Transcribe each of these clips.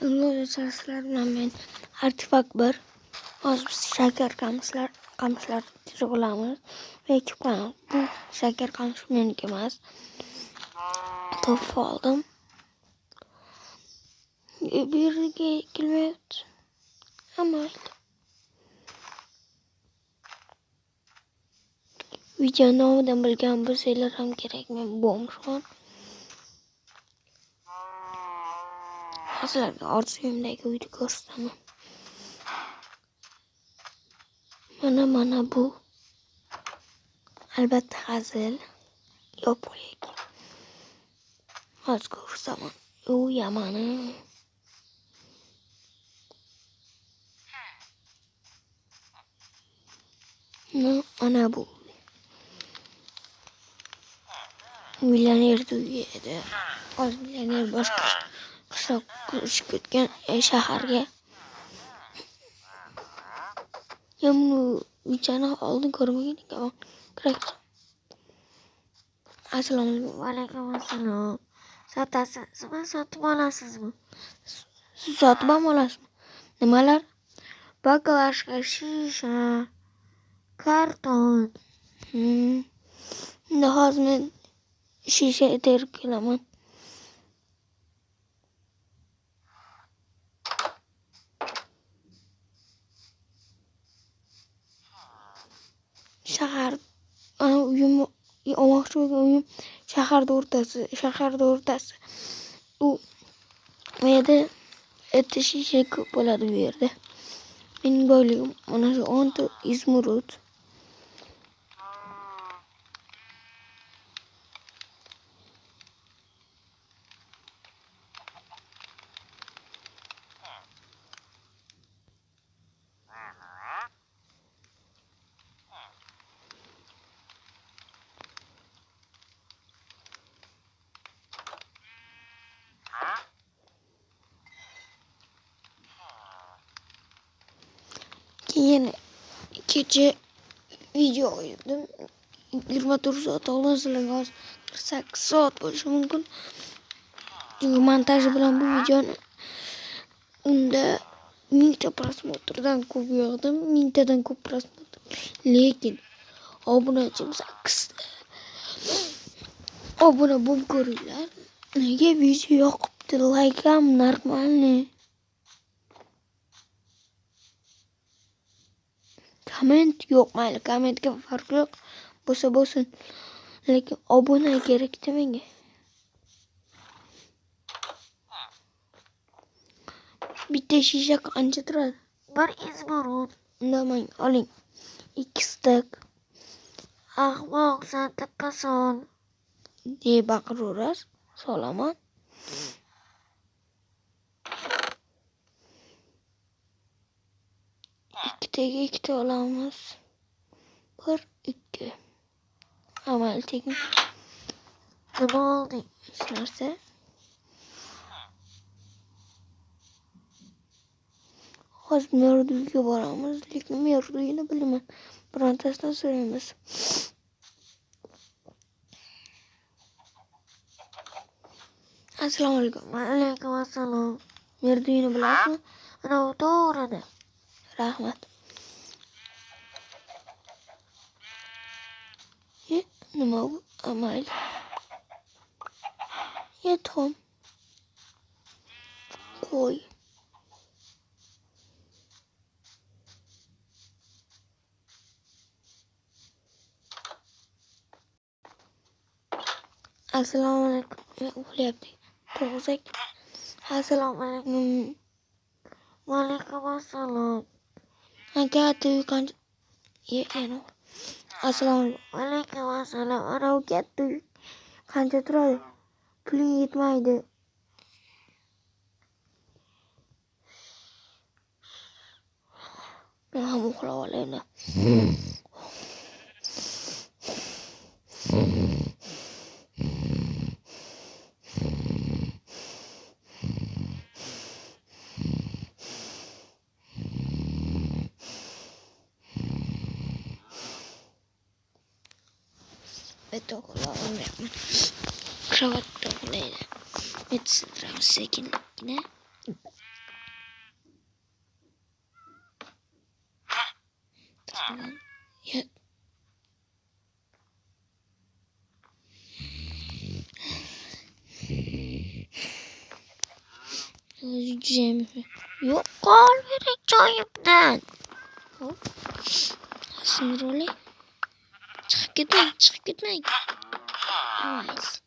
Sizlar bilan men artefakt bir hozir biz shakar qamishlar terib olamiz va ekib qo'yamiz. Bu shakar qamish meniki emas. Topib oldim. Bu yerga kelmayapti. Ammo video nomidan bilgan bo'lsanglar ham kerak. Men bo'lmishman. Sizlarga orzuyimdagi uyni ko'rsataman. Mana bu. Albatta hazil. Yopiq. Hozir ko'rsaman. U yamani. Ana bu. Millioner uyi edi. Hozir millioner boshqa qishloqqa ketgan shaharga. Yamnu uychani oldin ko'rmagan ekan. Kerak. Assalomu alaykum. Assalom. Sotasizmi? Sotib olasizmi? Siz sotib olasizmi? Nimalar? Baklashka, shisha, karton. Hozir men shisha terib kelaman. Shahar uyim olmoqchi bo'lgan uyim shaharda o'rtasi. U yerda shisha ko'p bo'ladi bu yerda. Mening boyligim mana shu 10 ta izmurud. Keyin kecha video qo'ydim. 24 soat oldin sizlarga hozir 48 soat bo'lishi mumkin. Chunki montaj bilan bu videoni unda 1000 ta prosmotrdan ko'p yo'qdim. 1000 tadan ko'p prosmotr. Lekin obunachim 8 ta. Obuna bo'lib ko'ringlar. Nega video yoqibdi? Like ham normalniy. Komment yo'q, mayli, kommentga farq yo'q. Bo'lsin. Lekin obuna kerak-da menga. Bitta shisha qancha turadi? Bir izmurud. Undamang, oling. 2 stak. Ahmoq, sen tappason. deb baqiraverasiz. Solaman. Ikkita olamiz. 1, 2. Amal tekin. Nima oldi? Hech narsa. Hozir Merduga boramiz. Lekin Merduyini bilmayman. Birontasidan so'raymiz. Assalomu alaykum. Alaykum assalom. Merduyini bilasizmi? Ana u to'g'rida. Rahmat. Nima bu? Amal. Yetom. Qo'y. Assalomu alaykum. Uxlayapti. To'g'risak. Assalomu alaykum. Va alaykum assalom. Aka uy qancha? Assalomu alaykum assalom. Ana u katta uy qancha turadi? Puling yetmaydi. Men ham uxlab olayman. Bitta uxlayapman. Kravatda uxlaydi. Metsiram sekinligina. Ya. Özleyeceğim. Yok kal verek çayımdan. Hop. Sinir olayım. Çıkıp gitmeyin. Evet.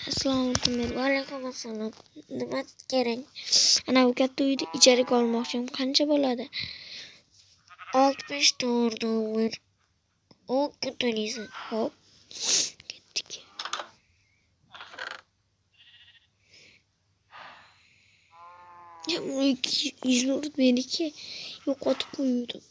Assalomu alaykum. Assalom. Nima kerak? Ana bu katta uyda ijaraga olmoqchim. Qancha bo'ladi? 65 $. O to'laysan. Hop. Ketdik. Ya bu 100 urut meniki yo'qotib qo'ydim.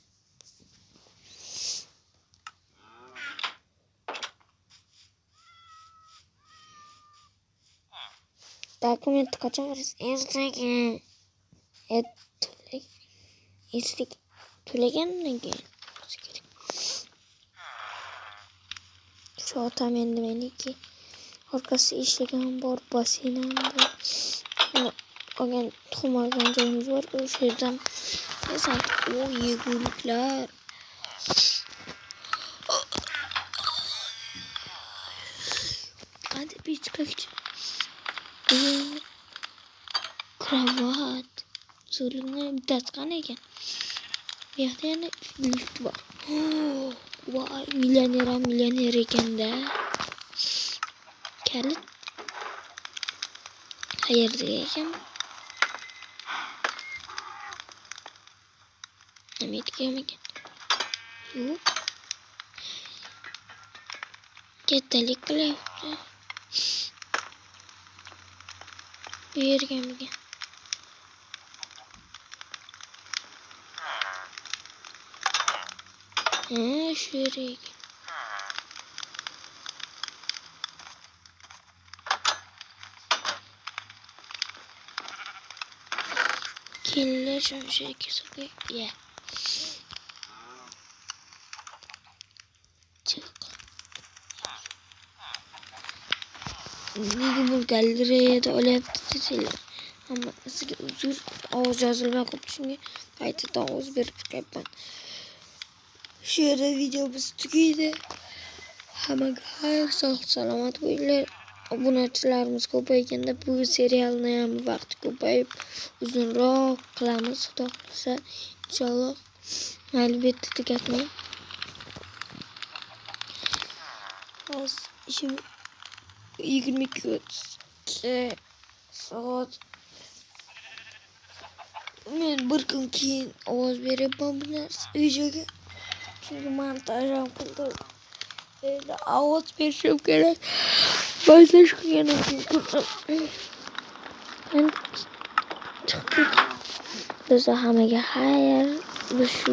Dokumentni qachon berasiz? Ertaga to'lagandan keyin. Shu otam endi meniki orqasida ishlagan bor, basseynam bor. Olgan tuxum olgan joyimiz bor. O'sha yerdan yeguliklar. Hadi bir çıkakçı. Kravat. So'rina bittasi qani ekan? Bu yerda yana lift bor. Voy, millioner ekanda. Kalit qayerda ekan? Amerikamikan? Yo'q. Kattalik qilyapti. Bu yergamikan? Shu yerga. Kelinglar shunchaki so'qib. Ya. Chiq. Nega bu galereyada olyapti desanglar? Hammasiga uzr, ovoz yozilmay qolibdi. Shunga qaytadan ovoz berib chiqyapman. Shu yerda videomiz tugaydi. Hammaga xayr, sog' salomat bo'linglar. Obunachilarimiz ko'payganda bu serialni ham vaqti ko'payib uzunroq qilamiz. Xudo xolasa, inshaalloh. Albatta tugatmang. Hozir ishim 22:30 soat. Men bir kun keyin ovoz beryapman bu narsa videoga. Çünkü montaj ham qildim. Ovoz berishim kerak. Montaj qilganim ko'rsam. Men chiqdik. Biz hammaga xayr. Biz shu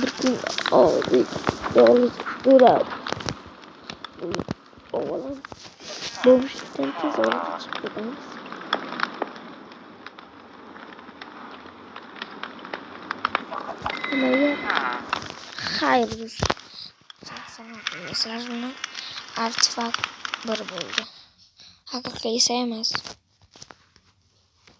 bir kun oldik. Yolg'iz turib. O'g'lim bo'shlikdan tez orada chiqib ketamiz. Hammaga xayr bo'lsin. Mesajni artefakt bir bo'ldi. Haqiqiy esa emas.